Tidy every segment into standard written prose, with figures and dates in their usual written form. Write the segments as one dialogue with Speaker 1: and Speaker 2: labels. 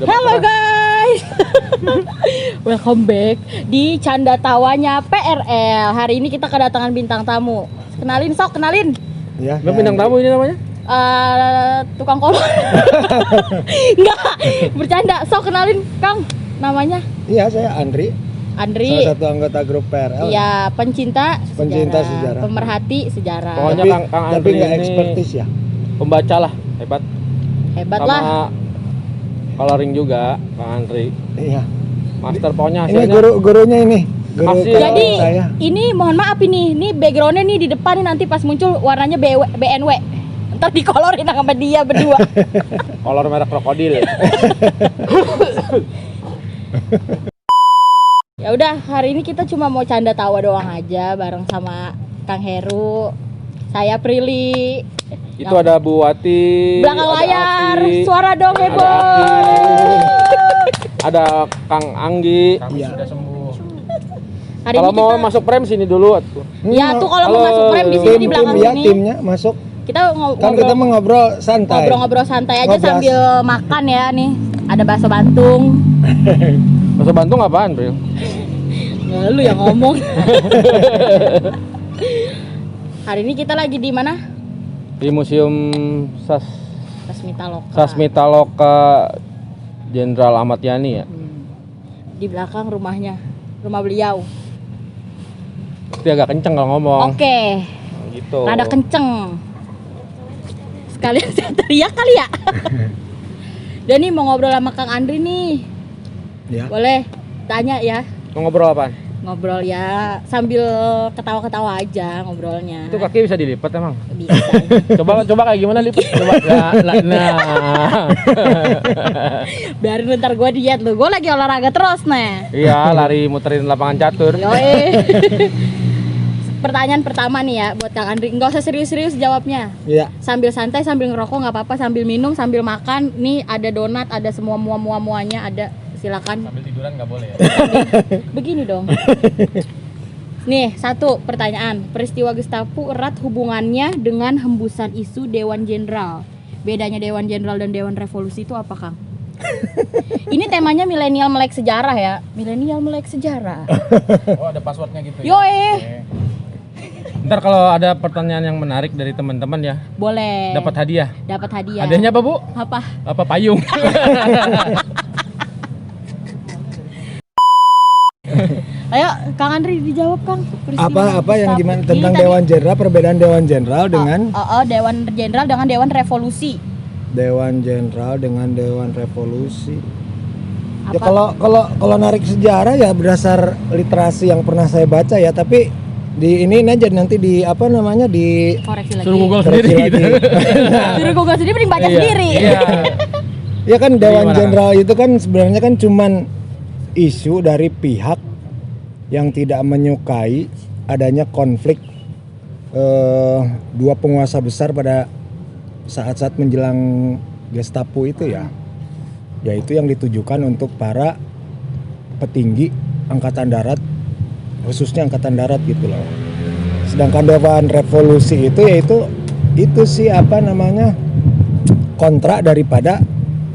Speaker 1: Halo guys, welcome back di Canda Tawanya PRL. Hari ini kita kedatangan bintang tamu. Kenalin sok, kenalin.
Speaker 2: Ya,
Speaker 3: Bintang tamu ini namanya?
Speaker 1: Tukang kolor. Enggak, bercanda. Sok kenalin Kang, namanya.
Speaker 2: Iya, saya Andri.
Speaker 1: Andri.
Speaker 2: Salah satu anggota grup PRL.
Speaker 1: Iya, pencinta
Speaker 2: sejarah.
Speaker 1: Pemerhati sejarah.
Speaker 3: Pokoknya Kang
Speaker 2: Tapi
Speaker 3: Andri
Speaker 2: nggak
Speaker 3: ini
Speaker 2: ekspertis ya.
Speaker 3: Pembaca lah, hebat.
Speaker 1: Hebat
Speaker 3: Sama
Speaker 1: lah.
Speaker 3: coloring juga, Kang Andri.
Speaker 2: Iya.
Speaker 3: Master pokoknya
Speaker 2: Ini
Speaker 3: hasilnya.
Speaker 2: gurunya ini. Guru
Speaker 3: Makasih.
Speaker 2: kalau
Speaker 1: Jadi
Speaker 2: saya.
Speaker 1: ini mohon maaf ini backgroundnya nih di depan nih, nanti pas muncul warnanya BNW. Ntar dikolorin sama dia berdua.
Speaker 3: Kolor merah krokodil.
Speaker 1: Ya udah, hari ini kita cuma mau canda tawa doang aja bareng sama Kang Heru. Saya Prilly.
Speaker 3: Itu ada Bu Wati.
Speaker 1: Belakang
Speaker 3: ada
Speaker 1: layar,
Speaker 3: Afi,
Speaker 1: suara dong
Speaker 3: ada
Speaker 1: heboh.
Speaker 3: Afi, ada Kang Anggi.
Speaker 2: Iya.
Speaker 1: Hari
Speaker 3: Kalau
Speaker 1: ini
Speaker 3: mau
Speaker 1: kita,
Speaker 3: masuk frame sini dulu atuh.
Speaker 1: ya tuh kalau mau
Speaker 3: Halo,
Speaker 1: masuk frame di sini di belakang
Speaker 2: ya,
Speaker 1: sini.
Speaker 2: timnya masuk.
Speaker 1: Kita
Speaker 2: Kan kita mau ngobrol santai.
Speaker 1: ngobrol-ngobrol santai aja
Speaker 2: Ngobrol.
Speaker 1: sambil makan ya nih. Ada bakso Bantung.
Speaker 3: Bakso Bantung apaan, Bro?
Speaker 1: Ya, lu yang ngomong. Hari ini kita lagi di mana?
Speaker 3: Di Museum
Speaker 1: Sasmitaloka.
Speaker 3: Sasmitaloka Jenderal Ahmad Yani ya.
Speaker 1: Di belakang rumahnya, rumah beliau.
Speaker 3: Pasti agak kenceng kalau ngomong.
Speaker 1: Oke,
Speaker 3: Gitu.
Speaker 1: rada kenceng. Sekalian saya teriak kali ya. Dan nih mau ngobrol sama Kang Andri nih.
Speaker 2: Ya.
Speaker 1: Boleh tanya ya?
Speaker 3: Mau ngobrol apaan?
Speaker 1: Ngobrol ya sambil ketawa-ketawa aja ngobrolnya.
Speaker 3: Itu kaki bisa dilipat emang?
Speaker 1: Bisa.
Speaker 3: Coba kayak gimana lipat? Coba. Nah.
Speaker 1: Biarin ntar gue diet lu. Gue lagi olahraga terus nih.
Speaker 3: Iya, lari muterin lapangan catur.
Speaker 1: Yoi. Pertanyaan pertama nih ya buat Kang Andri. Nggak usah serius-serius jawabnya.
Speaker 2: Iya.
Speaker 1: Sambil santai, sambil ngerokok nggak apa-apa, sambil minum, sambil makan. Nih ada donat, ada semua muanya ada. Silakan.
Speaker 3: Sambil tiduran nggak boleh ya?
Speaker 1: Begini dong. Nih, satu pertanyaan. Peristiwa Gestapo erat hubungannya dengan hembusan isu Dewan Jenderal. Bedanya Dewan Jenderal dan Dewan Revolusi itu apa, Kang? Ini temanya milenial melek sejarah ya. Milenial melek sejarah.
Speaker 3: Oh, ada passwordnya gitu
Speaker 1: Yoi.
Speaker 3: Ntar kalau ada pertanyaan yang menarik dari teman-teman ya,
Speaker 1: Boleh.
Speaker 3: dapat hadiah.
Speaker 1: Dapat hadiah.
Speaker 3: Hadiahnya apa, Bu?
Speaker 1: Apa?
Speaker 3: Apa payung?
Speaker 1: Ayo, Kang Andri dijawab, Kang. Peristiwa
Speaker 2: Apa yang
Speaker 1: Gestapo.
Speaker 2: gimana
Speaker 1: Ini
Speaker 2: tentang
Speaker 1: tadi-
Speaker 2: Dewan Jenderal, perbedaan Dewan Jenderal dengan
Speaker 1: Dewan Jenderal dengan Dewan Revolusi.
Speaker 2: Dewan Jenderal dengan Dewan Revolusi. Ya
Speaker 1: Apa?
Speaker 2: kalau narik sejarah ya berdasar literasi yang pernah saya baca ya, tapi di ini aja nanti di apa namanya di
Speaker 1: Koreksi lagi.
Speaker 3: Suruh Google
Speaker 2: koreksi
Speaker 3: sendiri
Speaker 2: lagi.
Speaker 3: gitu.
Speaker 1: Suruh Google sendiri, mending baca
Speaker 3: Iya,
Speaker 1: sendiri.
Speaker 3: Iya.
Speaker 2: Ya kan Dewan
Speaker 3: Gimana,
Speaker 2: Jenderal itu kan sebenarnya kan cuman isu dari pihak yang tidak menyukai adanya konflik dua penguasa besar pada saat-saat menjelang Gestapo itu ya. Yaitu yang ditujukan untuk para petinggi angkatan darat, khususnya angkatan darat gitu loh. Sedangkan Dewan Revolusi itu yaitu itu sih apa namanya kontrak daripada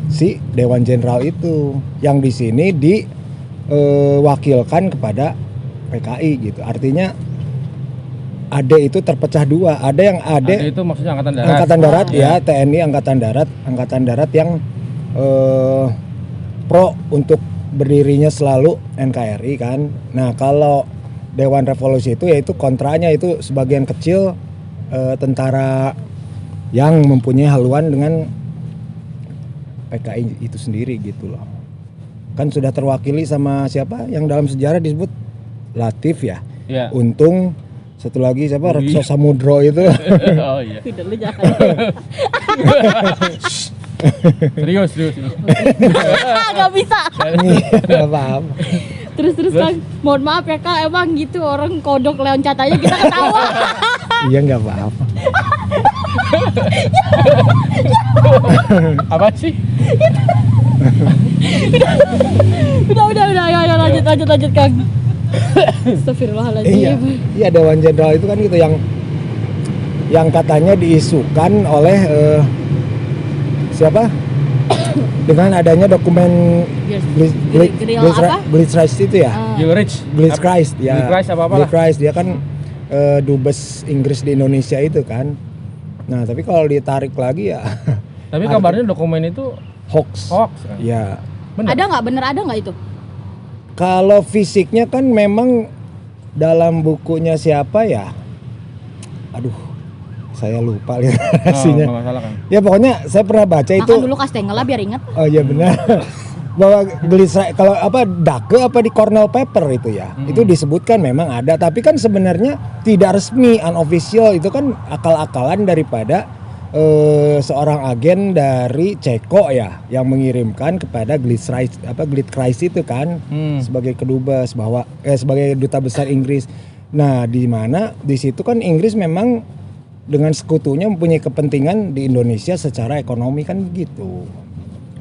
Speaker 2: si Dewan Jenderal itu yang di sini diwakilkan kepada PKI gitu. Artinya AD itu terpecah dua. Ada yang AD
Speaker 3: Ada itu maksudnya angkatan darat.
Speaker 2: angkatan darat ya, TNI angkatan darat yang pro untuk berdirinya selalu NKRI kan. Nah, kalau Dewan Revolusi itu yaitu kontranya itu sebagian kecil tentara yang mempunyai haluan dengan PKI itu sendiri gitu loh. Kan sudah terwakili sama siapa yang dalam sejarah disebut Latif ya.
Speaker 3: Iya.
Speaker 2: Untung satu lagi siapa
Speaker 3: Budi.
Speaker 2: Rekso Samudro itu.
Speaker 3: Oh iya.
Speaker 1: Tidak, lu jangan.
Speaker 3: Serius.
Speaker 1: Gak bisa.
Speaker 2: Nggak apa-apa.
Speaker 1: Terus Kang, mohon maaf ya Kang, emang gitu orang kodok loncat aja kita ketawa.
Speaker 2: Iya nggak apa-apa.
Speaker 3: Apa sih?
Speaker 1: Udah, ayo lanjut Kang. Astagfirullahaladzim.
Speaker 2: Iya Dewan Jenderal itu kan gitu yang katanya diisukan oleh siapa dengan adanya dokumen
Speaker 1: Grill apa?
Speaker 2: Blitz itu ya.
Speaker 3: Gilrich.
Speaker 2: Blitz Christ ya.
Speaker 3: Blitz Christ apa-apa lah.
Speaker 2: Blitz Christ dia kan dubes Inggris di Indonesia itu kan. Nah, tapi kalau ditarik lagi ya
Speaker 3: Tapi kabarnya dokumen itu
Speaker 2: hoax.
Speaker 3: hoax kan?
Speaker 2: Ya.
Speaker 3: Bener?
Speaker 1: Ada nggak itu?
Speaker 2: Kalau fisiknya kan memang dalam bukunya siapa ya? Aduh, saya lupa lihat
Speaker 3: Oh,
Speaker 2: hasilnya.
Speaker 3: nggak masalah kan.
Speaker 2: Ya pokoknya saya pernah baca itu.
Speaker 1: Makan dulu kastengel lah biar inget.
Speaker 2: Oh iya benar. Bahwa kalau apa Dake apa di Cornell paper itu ya. Itu disebutkan memang ada, tapi kan sebenarnya tidak resmi, unofficial, itu kan akal-akalan daripada seorang agen dari Ceko ya yang mengirimkan kepada Glitz itu kan sebagai kedubes bahwa sebagai duta besar Inggris. Nah, di mana di situ kan Inggris memang dengan sekutunya mempunyai kepentingan di Indonesia secara ekonomi kan gitu.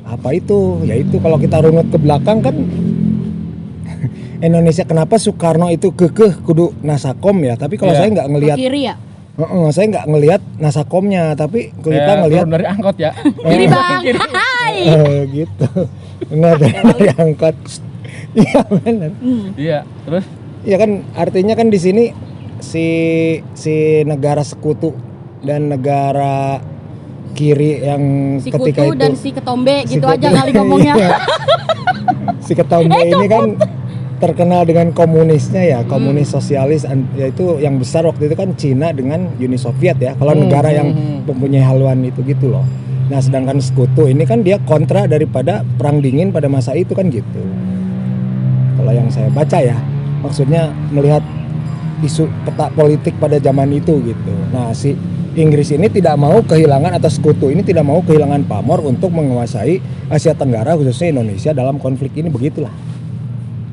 Speaker 2: Apa itu? Yaitu kalau kita runut ke belakang kan Indonesia, kenapa Soekarno itu kekeh kudu Nasakom ya, tapi kalau saya nggak ngelihat
Speaker 1: Kiri ya?
Speaker 2: saya nggak ngelihat Nasakomnya, tapi kita
Speaker 3: Ya,
Speaker 2: ngelihat
Speaker 3: turun dari angkot ya.
Speaker 1: Kiri bang. Hai.
Speaker 2: gitu. Benar dari angkot. Iya benar.
Speaker 3: Iya, terus
Speaker 2: Ya kan artinya kan di sini si negara sekutu dan negara kiri yang
Speaker 1: Si
Speaker 2: ketika
Speaker 1: kutu
Speaker 2: itu
Speaker 1: dan si ketombe
Speaker 2: si
Speaker 1: gitu
Speaker 2: kutu.
Speaker 1: aja kali ngomongnya.
Speaker 2: Si ketombe ini kan terkenal dengan komunisnya ya, komunis sosialis, yaitu yang besar waktu itu kan Cina dengan Uni Soviet ya. Kalau negara yang mempunyai haluan itu gitu loh. Nah, sedangkan sekutu ini kan dia kontra daripada perang dingin pada masa itu kan gitu. Kalau yang saya baca ya, maksudnya melihat isu peta politik pada zaman itu gitu. Nah, si Inggris ini tidak mau kehilangan, atau sekutu ini tidak mau kehilangan pamor untuk menguasai Asia Tenggara khususnya Indonesia dalam konflik ini, begitulah.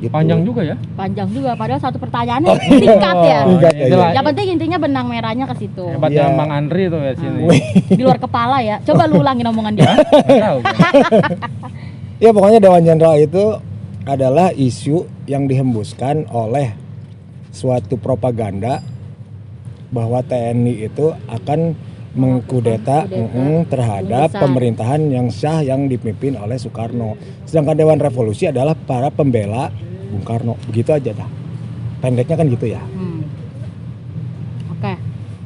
Speaker 2: Gitu.
Speaker 3: panjang juga ya.
Speaker 1: Panjang juga, padahal satu pertanyaannya singkat ya.
Speaker 2: Singkat ya,
Speaker 3: Itulah.
Speaker 1: Yang penting intinya benang merahnya ke situ.
Speaker 3: Hebatnya
Speaker 2: Iya.
Speaker 3: Bang Andri tuh ya sini.
Speaker 1: Di luar kepala ya. Coba lu ulangin omongan dia.
Speaker 3: Nggak tahu.
Speaker 2: Ya pokoknya Dewan Jenderal itu adalah isu yang dihembuskan oleh suatu propaganda bahwa TNI itu akan mengkudeta terhadap
Speaker 1: Pembesaran.
Speaker 2: pemerintahan yang sah yang dipimpin oleh Soekarno. Sedangkan Dewan Revolusi adalah para pembela Bung Karno. Begitu aja dah. Pendeknya kan gitu ya.
Speaker 1: Oke.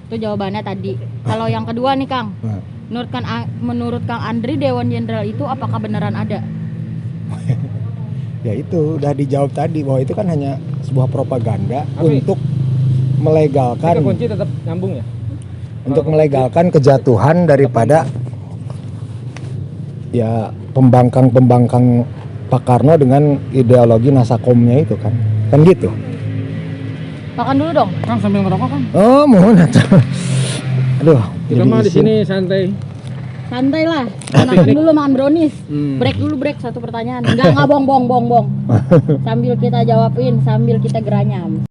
Speaker 1: Itu jawabannya tadi. Kalau yang kedua nih Kang.
Speaker 2: Nah,
Speaker 1: Menurut Kang Andri, Dewan Jenderal itu apakah beneran ada?
Speaker 2: ya itu udah dijawab tadi bahwa itu kan hanya sebuah propaganda
Speaker 3: Tapi-
Speaker 2: untuk
Speaker 3: Ini
Speaker 2: melegalkan
Speaker 3: kunci tetap nyambung ya.
Speaker 2: untuk melegalkan kejatuhan daripada ya pembangkang Pak Karno dengan ideologi Nasakomnya itu kan gitu.
Speaker 1: Makan dulu dong.
Speaker 3: Kang sambil ngerokok kan.
Speaker 2: Oh mohon atuh. Aduh,
Speaker 3: Kita
Speaker 2: jadi
Speaker 3: mah di
Speaker 2: isin.
Speaker 3: sini santai.
Speaker 1: Santai lah. Makan dulu, makan brownies. Break dulu, break satu pertanyaan. Enggak bong. Sambil kita jawabin, sambil kita geranyam.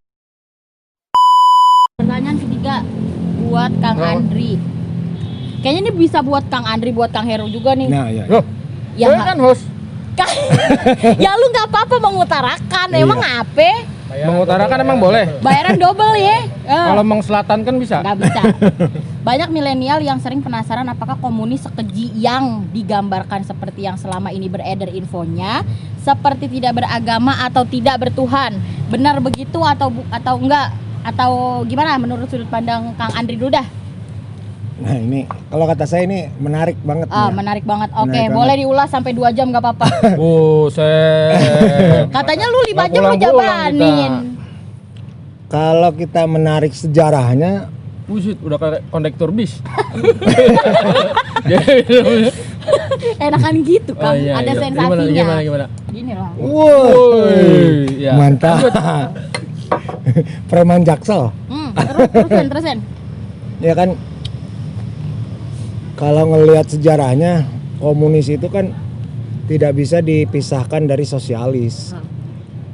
Speaker 1: Pertanyaan ketiga buat Kang Andri. Kayaknya ini bisa buat Kang Andri, buat Kang Heru juga nih.
Speaker 2: Nah, ya.
Speaker 3: Loh,
Speaker 1: Ya,
Speaker 3: saya kan host.
Speaker 1: ya lu nggak apa-apa mengutarakan, emang apa?
Speaker 3: Mengutarakan emang boleh.
Speaker 1: Bayaran double ya.
Speaker 3: Kalau mengselatan kan bisa.
Speaker 1: Nggak bisa. Banyak milenial yang sering penasaran apakah komunis sekeji yang digambarkan seperti yang selama ini beredar infonya, seperti tidak beragama atau tidak bertuhan. Benar begitu atau enggak? Atau gimana menurut sudut pandang Kang Andri dulu dah?
Speaker 2: Nah, ini kalau kata saya ini menarik banget nih ya.
Speaker 1: Menarik banget. Oke,
Speaker 2: Menarik
Speaker 1: boleh diulas sampai 2 jam nggak apa-apa.
Speaker 3: Buset.
Speaker 1: Katanya lu 5
Speaker 3: Nggak
Speaker 1: jam lu
Speaker 3: pulang-pulang
Speaker 1: jabanin.
Speaker 2: Kalau kita menarik sejarahnya,
Speaker 3: Buset, udah kayak kondektur bis.
Speaker 1: Enakan gitu Kang.
Speaker 3: Oh, iya,
Speaker 1: Ada
Speaker 3: iya.
Speaker 1: sensasinya.
Speaker 3: Gimana?
Speaker 1: Gini lah.
Speaker 3: Woi, ya.
Speaker 2: mantap. Preman Jaksel.
Speaker 1: Terusin.
Speaker 2: Ya kan, kalau ngelihat sejarahnya, komunis itu kan tidak bisa dipisahkan dari sosialis.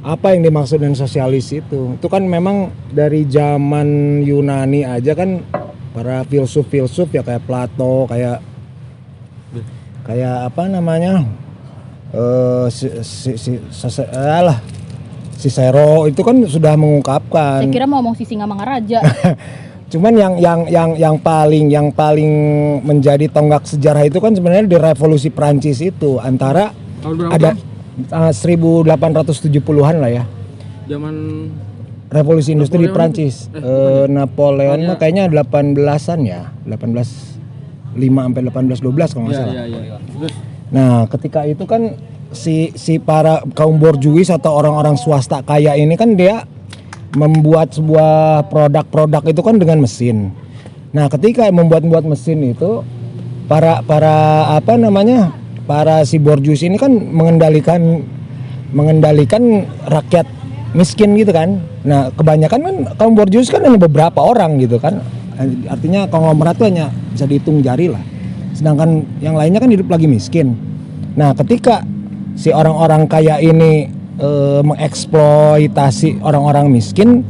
Speaker 2: Apa yang dimaksud dengan sosialis itu? Itu kan memang dari zaman Yunani aja kan, para filsuf ya kayak Plato, kayak apa namanya, Cicero itu kan sudah mengungkapkan.
Speaker 1: Saya kira mau ngomong si Singamangaraja.
Speaker 2: Cuman yang paling menjadi tonggak sejarah itu kan sebenarnya di revolusi Prancis itu antara
Speaker 3: Tahun berapa?
Speaker 2: ada 1870-an lah ya.
Speaker 3: Zaman
Speaker 2: Revolusi industri di
Speaker 3: Napoleon
Speaker 2: Prancis.
Speaker 3: bukan
Speaker 2: Napoleon
Speaker 3: Pokoknya-
Speaker 2: mah kayaknya 18-an ya. 1805 sampai 1812 kalau nggak salah.
Speaker 3: Iya. Terus
Speaker 2: Nah, ketika itu kan si para kaum borjuis atau orang-orang swasta kaya ini kan dia membuat sebuah produk-produk itu kan dengan mesin. Nah, ketika membuat mesin itu para apa namanya? Para si borjuis ini kan mengendalikan rakyat miskin gitu kan. Nah, kebanyakan kan kaum borjuis kan hanya beberapa orang gitu kan. Artinya konglomerat itu hanya bisa dihitung jari lah. Sedangkan yang lainnya kan hidup lagi miskin. Nah, ketika si orang-orang kaya ini mengeksploitasi orang-orang miskin,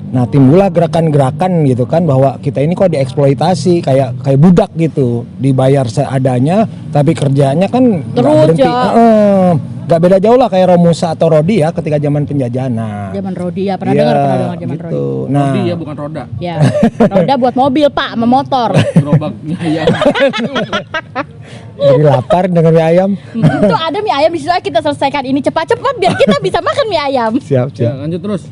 Speaker 2: nah timbullah gerakan-gerakan gitu kan bahwa kita ini kok dieksploitasi kayak budak gitu, dibayar seadanya tapi kerjanya kan nggak
Speaker 1: Terus
Speaker 2: berhenti.
Speaker 1: ya.
Speaker 2: Nggak beda jauh lah kayak Romusa atau Rodi ya ketika zaman penjajahan. Nah,
Speaker 1: Zaman Rodi ya, pernah
Speaker 2: iya,
Speaker 1: dengar zaman
Speaker 2: gitu.
Speaker 1: Rodi.
Speaker 2: Nah,
Speaker 3: Rodi ya bukan roda.
Speaker 1: Ya, roda buat mobil Pak, sama motor.
Speaker 3: Gerobaknya ya.
Speaker 2: jadi lapar dengan mie ayam.
Speaker 1: Itu ada mie ayam di situ, ayo kita selesaikan ini cepat-cepat biar kita bisa makan mie ayam.
Speaker 2: Siap.
Speaker 3: Ya, lanjut terus.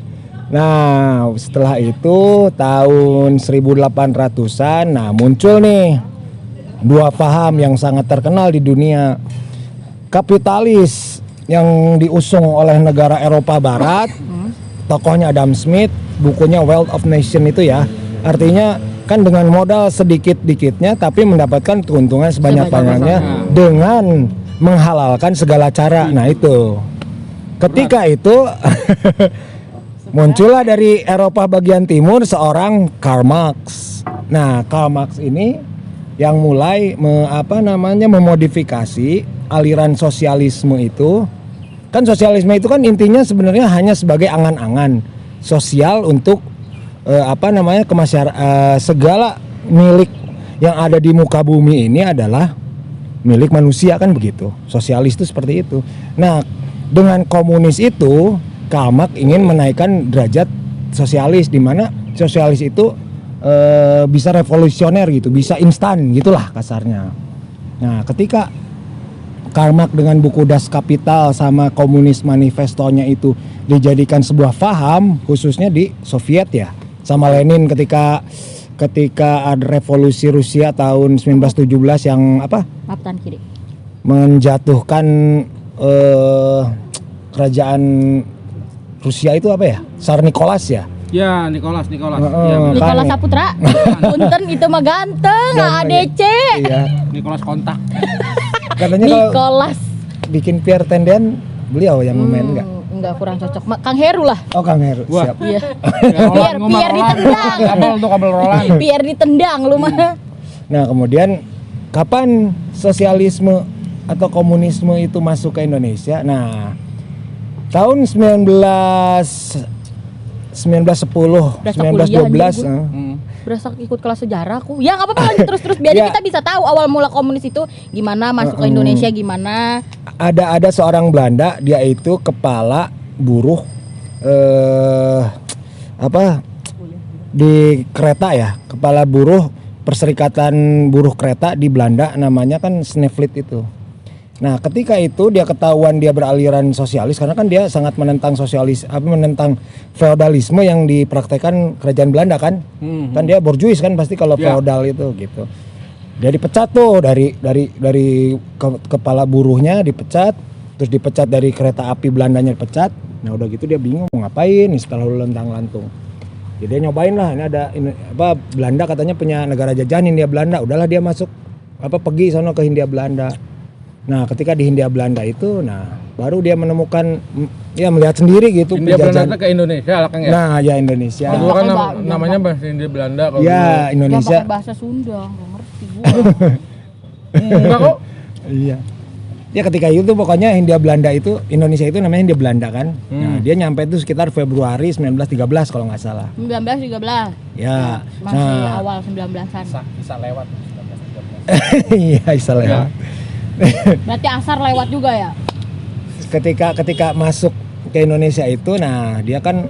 Speaker 2: Nah, setelah itu tahun 1800-an, nah muncul nih dua paham yang sangat terkenal di dunia. Kapitalis yang diusung oleh negara Eropa Barat, tokohnya Adam Smith, bukunya Wealth of Nation itu ya. Artinya kan dengan modal sedikit-dikitnya tapi mendapatkan keuntungan sebanyak-banyaknya dengan menghalalkan segala cara. Nah, itu. Ketika itu muncullah dari Eropa bagian timur seorang Karl Marx. Nah, Karl Marx ini yang mulai memodifikasi aliran sosialisme itu. Kan sosialisme itu kan intinya sebenarnya hanya sebagai angan-angan sosial untuk segala milik yang ada di muka bumi ini adalah milik manusia kan begitu. Sosialis itu seperti itu. Nah, dengan komunis itu Karl Marx ingin menaikkan derajat sosialis di mana sosialis itu bisa revolusioner gitu, bisa instan gitulah kasarnya. Nah, ketika Karl Marx dengan buku Das Kapital sama Komunis Manifestonya itu dijadikan sebuah faham khususnya di Soviet ya, sama Lenin ketika ada revolusi Rusia tahun 1917 yang
Speaker 1: Maaf tahan kiri.
Speaker 2: menjatuhkan kerajaan Rusia itu apa ya? Tsar Nicholas ya.
Speaker 3: Ya, Nicholas. Ya,
Speaker 1: Nikola Saputra. Punten itu mah ganteng, ADC.
Speaker 2: Iya.
Speaker 3: Nicholas kontak.
Speaker 2: Katanya kalau
Speaker 1: Nicholas.
Speaker 2: bikin Pierre Tendian beliau yang main enggak?
Speaker 1: Enggak, kurang cocok. Kang Heru lah.
Speaker 2: Oh, Kang Heru.
Speaker 3: Wah.
Speaker 2: Siap.
Speaker 1: Iya.
Speaker 3: Biar
Speaker 1: ditendang.
Speaker 3: Kabel Roland.
Speaker 1: Biar ditendang lu mah.
Speaker 2: Nah, kemudian kapan sosialisme atau komunisme itu masuk ke Indonesia? Nah, tahun 1910,
Speaker 1: Berasa
Speaker 2: 1912.
Speaker 1: kuliah Berasa ikut kelas sejarah aku. Ya enggak apa-apa, lanjut terus biar
Speaker 2: Ya.
Speaker 1: kita bisa tahu awal mula komunis itu gimana masuk ke Indonesia gimana.
Speaker 2: Ada seorang Belanda, dia itu kepala buruh di kereta ya, kepala buruh Perserikatan Buruh Kereta di Belanda, namanya kan Snevely itu. Nah, ketika itu dia ketahuan dia beraliran sosialis karena kan dia sangat menentang menentang feodalisme yang dipraktekkan kerajaan Belanda kan. Kan dia borjuis kan pasti kalau feodal itu gitu. Dia dipecat tuh dari kepala buruhnya dipecat, terus dipecat dari kereta api Belandanya dipecat. Nah, udah gitu dia bingung mau ngapain nih setelah luntang-lantung. Jadi dia nyobain lah, Belanda katanya punya negara jajahan Hindia Belanda. Udahlah dia masuk pergi sono ke Hindia Belanda. Nah, ketika di Hindia Belanda itu, baru dia menemukan, melihat sendiri gitu
Speaker 3: Hindia
Speaker 2: penjajahan.
Speaker 3: Belanda ke Indonesia lah Kang ya.
Speaker 2: Nah, ya Indonesia.
Speaker 3: Dulu kan namanya bahasa Hindia Belanda kalau
Speaker 2: Ya,
Speaker 1: Yang
Speaker 2: Indonesia.
Speaker 1: pakai bahasa Sunda, enggak ngerti gua.
Speaker 3: enggak kok.
Speaker 2: Iya. Ya ketika itu pokoknya Hindia Belanda itu, Indonesia itu namanya Hindia Belanda kan. Nah, dia nyampe itu sekitar Februari 1913 kalau nggak salah.
Speaker 1: 1913.
Speaker 2: Ya.
Speaker 1: Masih awal 19-an.
Speaker 3: Bisa lewat.
Speaker 2: Iya, Israel.
Speaker 1: Berarti asar lewat juga ya?
Speaker 2: Ketika masuk ke Indonesia itu, nah dia kan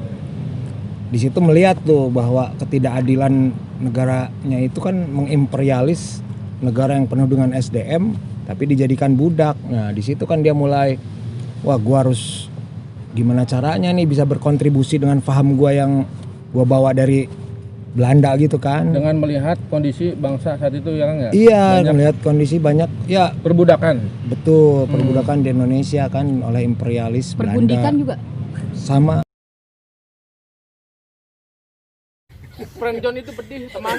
Speaker 2: di situ melihat tuh bahwa ketidakadilan negaranya itu kan mengimperialis negara yang penuh dengan SDM tapi dijadikan budak. Nah di situ kan dia mulai, wah gua harus gimana caranya nih bisa berkontribusi dengan paham gua yang gua bawa dari Belanda gitu kan.
Speaker 3: Dengan melihat kondisi bangsa saat itu ya kan ya?
Speaker 2: Iya,
Speaker 3: Banyak
Speaker 2: melihat kondisi banyak ya
Speaker 3: perbudakan.
Speaker 2: betul perbudakan di Indonesia kan oleh imperialis
Speaker 1: Pergundikan
Speaker 2: Belanda.
Speaker 1: juga.
Speaker 2: Sama
Speaker 3: Frank John itu pedih teman.